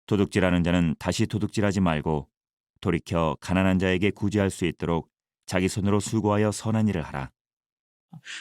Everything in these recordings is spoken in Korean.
도둑질하는 자는 다시 도둑질하지 말고 돌이켜 가난한 자에게 구제할 수 있도록 자기 손으로 수고하여 선한 일을 하라.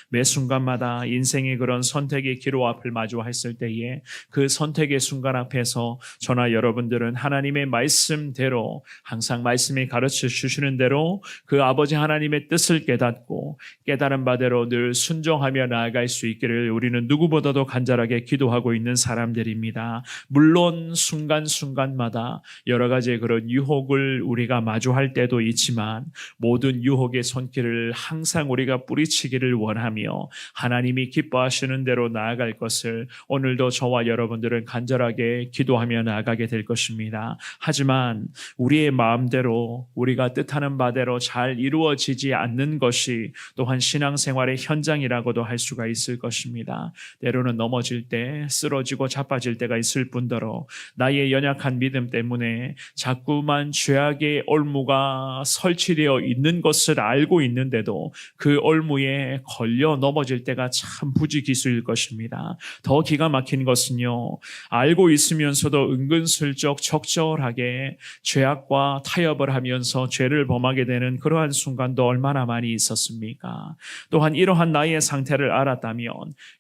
매 순간마다 인생의 그런 선택의 기로 앞을 마주했을 때에 그 선택의 순간 앞에서 저나 여러분들은 하나님의 말씀대로 항상 말씀이 가르쳐 주시는 대로 그 아버지 하나님의 뜻을 깨닫고 깨달은 바대로 늘 순종하며 나아갈 수 있기를 우리는 누구보다도 간절하게 기도하고 있는 사람들입니다. 물론 순간순간마다 여러 가지의 그런 유혹을 우리가 마주할 때도 있지만 모든 유혹의 손길을 항상 우리가 뿌리치기를 원하며 하나님이 기뻐하시는 대로 나아갈 것을 오늘도 저와 여러분들은 간절하게 기도하며 나아가게 될 것입니다. 하지만 우리의 마음대로 우리가 뜻하는 바대로 잘 이루어지지 않는 것이 또한 신앙생활의 현장이라고도 할 수가 있을 것입니다. 때로는 넘어질 때 쓰러지고 자빠질 때가 있을 뿐더러 나의 연약한 믿음 때문에 자꾸만 죄악의 올무가 설치되어 있는 것을 알고 있는데도 그 올무에 걸려 넘어질 때가 참 부지기수일 것입니다. 더 기가 막힌 것은요, 알고 있으면서도 은근슬쩍 적절하게 죄악과 타협을 하면서 죄를 범하게 되는 그러한 순간도 얼마나 많이 있었습니까? 또한 이러한 나의 상태를 알았다면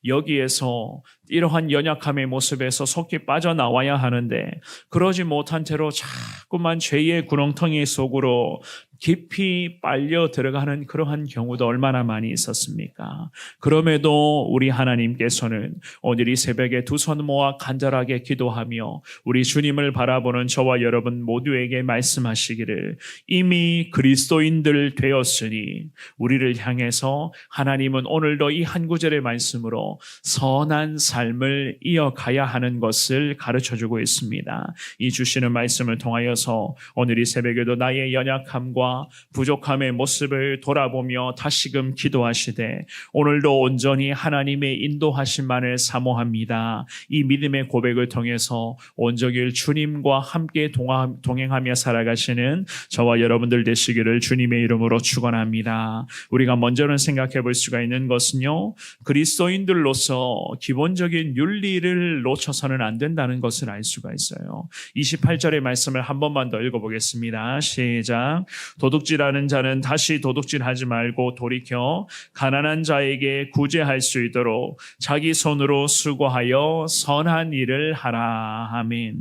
여기에서 이러한 연약함의 모습에서 속히 빠져나와야 하는데 그러지 못한 채로 자꾸만 죄의 구렁텅이 속으로 깊이 빨려 들어가는 그러한 경우도 얼마나 많이 있었습니까? 그럼에도 우리 하나님께서는 오늘 이 새벽에 두 손 모아 간절하게 기도하며 우리 주님을 바라보는 저와 여러분 모두에게 말씀하시기를 이미 그리스도인들 되었으니 우리를 향해서 하나님은 오늘도 이 한 구절의 말씀으로 선한 삶을 이어가야 하는 것을 가르쳐주고 있습니다. 이 주시는 말씀을 통하여서 오늘 이 새벽에도 나의 연약함과 부족함의 모습을 돌아보며 다시금 기도하시되 오늘도 온전히 하나님의 인도하심만을 사모합니다. 이 믿음의 고백을 통해서 온종일 주님과 함께 동행하며 살아가시는 저와 여러분들 되시기를 주님의 이름으로 축원합니다. 우리가 먼저는 생각해 볼 수가 있는 것은요, 그리스도인들로서 기본적인 윤리를 놓쳐서는 안 된다는 것을 알 수가 있어요. 28절의 말씀을 한 번만 더 읽어보겠습니다. 시작. 도둑질하는 자는 다시 도둑질하지 말고 돌이켜 가난한 자에게 구제할 수 있도록 자기 손으로 수고하여 선한 일을 하라. 아멘.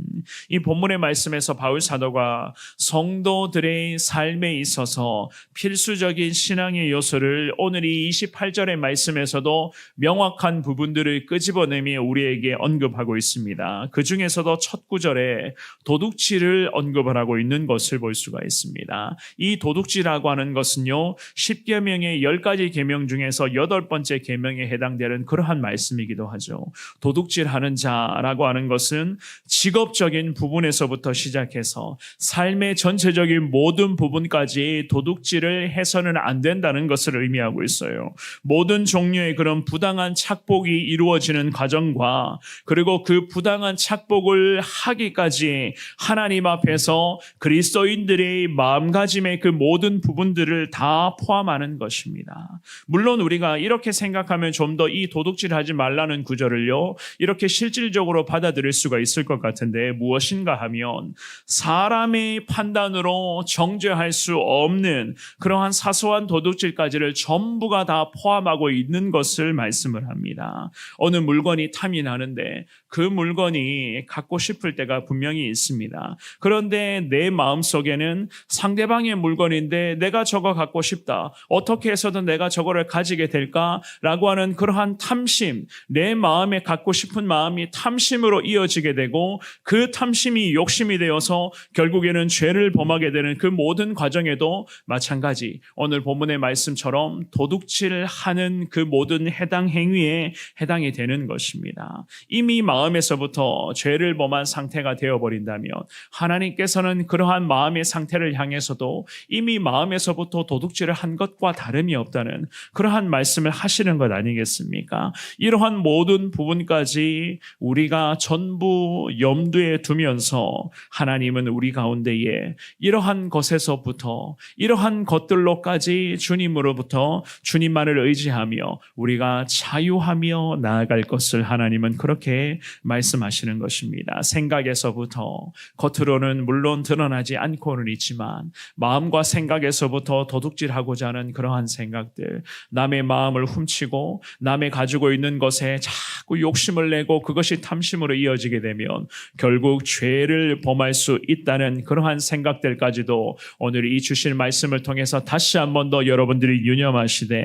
이 본문의 말씀에서 바울 사도가 성도들의 삶에 있어서 필수적인 신앙의 요소를 오늘 이 28절의 말씀에서도 명확한 부분들을 끄집어내며 우리에게 언급하고 있습니다. 그 중에서도 첫 구절에 도둑질을 언급을 하고 있는 것을 볼 수가 있습니다. 이 도둑질이라고 하는 것은요, 10계명의 10가지 계명 중에서 8번째 계명에 해당되는 그러한 말씀이기도 하죠. 도둑질하는 자라고 하는 것은 직업적인 부분에서부터 시작해서 삶의 전체적인 모든 부분까지 도둑질을 해서는 안 된다는 것을 의미하고 있어요. 모든 종류의 그런 부당한 착복이 이루어지는 과정과 그리고 그 부당한 착복을 하기까지 하나님 앞에서 그리스도인들의 마음가짐의 그 모든 부분들을 다 포함하는 것입니다. 물론 우리가 이렇게 생각하면 좀 더 이 도둑질하지 말라는 구절을요, 이렇게 실질적으로 받아들일 수가 있을 것 같은데 무엇인가 하면 사람의 판단으로 정죄할 수 없는 그러한 사소한 도둑질까지를 전부가 다 포함하고 있는 것을 말씀을 합니다. 어느 물건이 탐이 나는데 그 물건이 갖고 싶을 때가 분명히 있습니다. 그런데 내 마음속에는 상대방의 물건인데 내가 저거 갖고 싶다. 어떻게 해서든 내가 저거를 가지게 될까라고 하는 그러한 탐심, 내 마음에 갖고 싶은 마음이 탐심으로 이어지게 되고 그 탐심이 욕심이 되어서 결국에는 죄를 범하게 되는 그 모든 과정에도 마찬가지 오늘 본문의 말씀처럼 도둑질하는 그 모든 해당 행위에 해당이 되는 것입니다. 이미 마음에서부터 죄를 범한 상태가 되어버린다면 하나님께서는 그러한 마음의 상태를 향해서도 이미 마음에서부터 도둑질을 한 것과 다름이 없다는 그러한 말씀을 하시는 것 아니겠습니까? 이러한 모든 부분까지 우리가 전부 염두에 두면서 하나님은 우리 가운데에 이러한 것에서부터 이러한 것들로까지 주님으로부터 주님만을 의지하며 우리가 자유하며 나아갈 것을 하나님은 그렇게 말씀하시는 것입니다. 생각에서부터 겉으로는 물론 드러나지 않고는 있지만 마음과 생각에서부터 도둑질하고자 하는 그러한 생각들, 남의 마음을 훔치고 남의 가지고 있는 것에 자꾸 욕심을 내고 그것이 탐심으로 이어지게 되면 결국 죄를 범할 수 있다는 그러한 생각들까지도 오늘 이 주실 말씀을 통해서 다시 한 번 더 여러분들이 유념하시되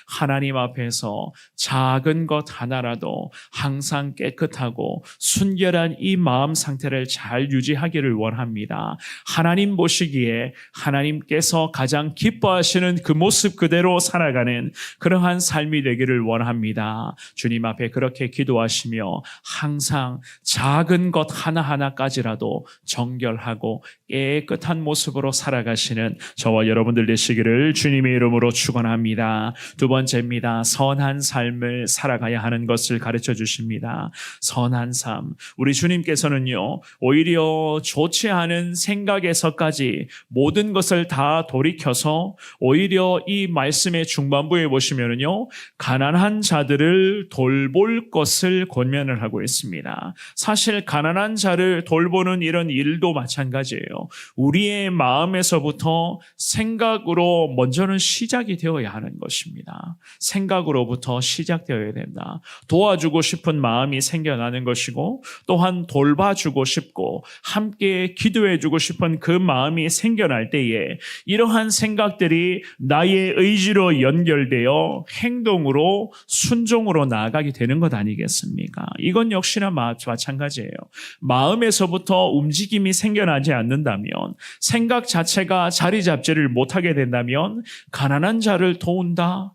하나님 앞에서 작은 것 하나라도 항상 깨끗하고 순결한 이 마음 상태를 잘 유지하기를 원합니다. 하나님 보시기에 하나님께서 가장 기뻐하시는 그 모습 그대로 살아가는 그러한 삶이 되기를 원합니다. 주님 앞에 그렇게 기도하시며 항상 작은 것 하나하나까지라도 정결하고 깨끗한 모습으로 살아가시는 저와 여러분들 되시기를 주님의 이름으로 축원합니다. 두 번째입니다. 선한 삶을 살아가야 하는 것을 가르쳐 주십니다. 선한 삶. 우리 주님께서는요, 오히려 좋지 않은 생각에서까지 모든 것을 다 돌이켜서 오히려 이 말씀의 중반부에 보시면은요, 가난한 자들을 돌볼 것을 권면을 하고 있습니다. 사실 가난한 자를 돌보는 이런 일도 마찬가지예요. 우리의 마음에서부터 생각으로 먼저는 시작이 되어야 하는 것입니다. 생각으로부터 시작되어야 된다. 도와주고 싶은 마음이 생겨나는 것이고 또한 돌봐주고 싶고 함께 기도해주고 싶은 그 마음이 생겨날 때에 이러한 생각들이 나의 의지로 연결되어 행동으로 순종으로 나아가게 되는 것 아니겠습니까? 이건 역시나 마찬가지예요. 마음에서부터 움직임이 생겨나지 않는다면 생각 자체가 자리 잡지를 못하게 된다면 가난한 자를 도운다,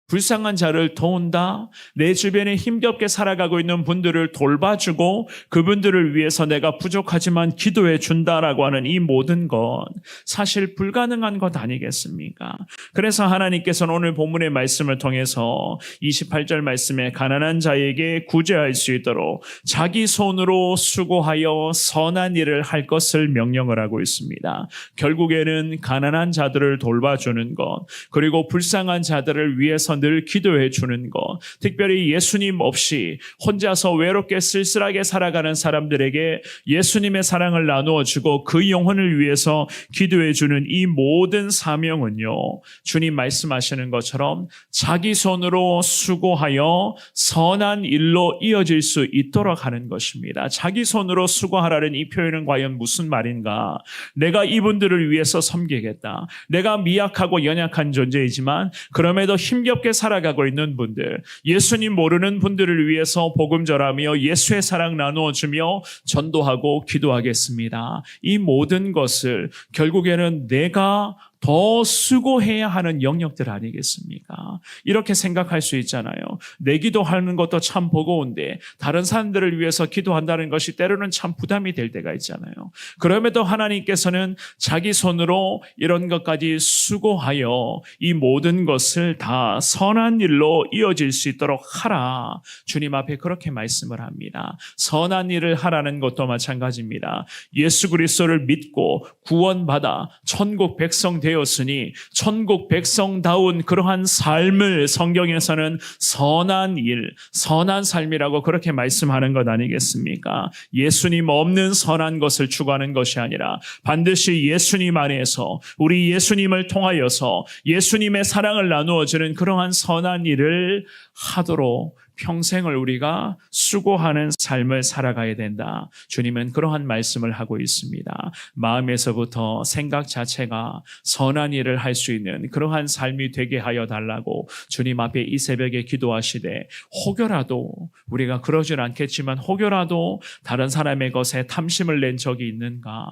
불쌍한 자를 도운다, 내 주변에 힘겹게 살아가고 있는 분들을 돌봐주고 그분들을 위해서 내가 부족하지만 기도해 준다라고 하는 이 모든 건 사실 불가능한 것 아니겠습니까? 그래서 하나님께서는 오늘 본문의 말씀을 통해서 28절 말씀에 가난한 자에게 구제할 수 있도록 자기 손으로 수고하여 선한 일을 할 것을 명령을 하고 있습니다. 결국에는 가난한 자들을 돌봐주는 것, 그리고 불쌍한 자들을 위해서 늘 기도해 주는 것, 특별히 예수님 없이 혼자서 외롭게 쓸쓸하게 살아가는 사람들에게 예수님의 사랑을 나누어 주고 그 영혼을 위해서 기도해 주는 이 모든 사명은요, 주님 말씀하시는 것처럼 자기 손으로 수고하여 선한 일로 이어질 수 있도록 하는 것입니다. 자기 손으로 수고하라는 이 표현은 과연 무슨 말인가? 내가 이분들을 위해서 섬기겠다. 내가 미약하고 연약한 존재이지만 그럼에도 힘겹게 살아가고 있는 분들, 예수님 모르는 분들을 위해서 복음 전하며 예수의 사랑 나누어 주며 전도하고 기도하겠습니다. 이 모든 것을 결국에는 내가 더 수고해야 하는 영역들 아니겠습니까? 이렇게 생각할 수 있잖아요. 내 기도하는 것도 참 버거운데 다른 사람들을 위해서 기도한다는 것이 때로는 참 부담이 될 때가 있잖아요. 그럼에도 하나님께서는 자기 손으로 이런 것까지 수고하여 이 모든 것을 다 선한 일로 이어질 수 있도록 하라. 주님 앞에 그렇게 말씀을 합니다. 선한 일을 하라는 것도 마찬가지입니다. 예수 그리스도를 믿고 구원받아 천국 백성 되었으니 천국 백성다운 그러한 삶을 성경에서는 선한 일, 선한 삶이라고 그렇게 말씀하는 것 아니겠습니까? 예수님 없는 선한 것을 추구하는 것이 아니라 반드시 예수님 안에서 우리 예수님을 통하여서 예수님의 사랑을 나누어주는 그러한 선한 일을 하도록 평생을 우리가 수고하는 삶을 살아가야 된다. 주님은 그러한 말씀을 하고 있습니다. 마음에서부터 생각 자체가 선한 일을 할 수 있는 그러한 삶이 되게 하여 달라고 주님 앞에 이 새벽에 기도하시되, 혹여라도 우리가 그러진 않겠지만 혹여라도 다른 사람의 것에 탐심을 낸 적이 있는가,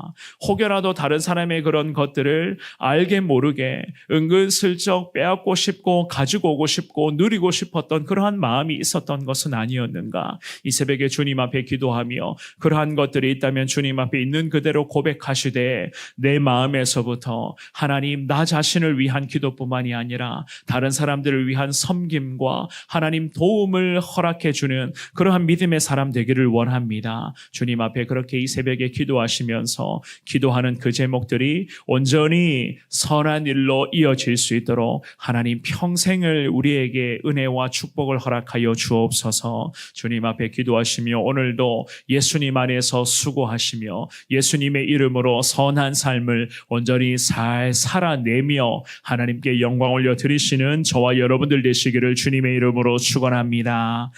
혹여라도 다른 사람의 그런 것들을 알게 모르게 은근슬쩍 빼앗고 싶고 가지고 오고 싶고 누리고 싶었던 그러한 마음이 있었 있었던 것은 아니었는가? 이 새벽에 주님 앞에 기도하며 그러한 것들이 있다면 주님 앞에 있는 그대로 고백하시되 내 마음에서부터 하나님 나 자신을 위한 기도뿐만이 아니라 다른 사람들을 위한 섬김과 하나님 도움을 허락해 주는 그러한 믿음의 사람 되기를 원합니다. 주님 앞에 그렇게 이 새벽에 기도하시면서 기도하는 그 제목들이 온전히 선한 일로 이어질 수 있도록 하나님 평생을 우리에게 은혜와 축복을 허락하여 주옵소서. 주님 앞에 기도하시며 오늘도 예수님 안에서 수고하시며 예수님의 이름으로 선한 삶을 온전히 잘 살아내며 하나님께 영광 올려 드리시는 저와 여러분들 되시기를 주님의 이름으로 축원합니다.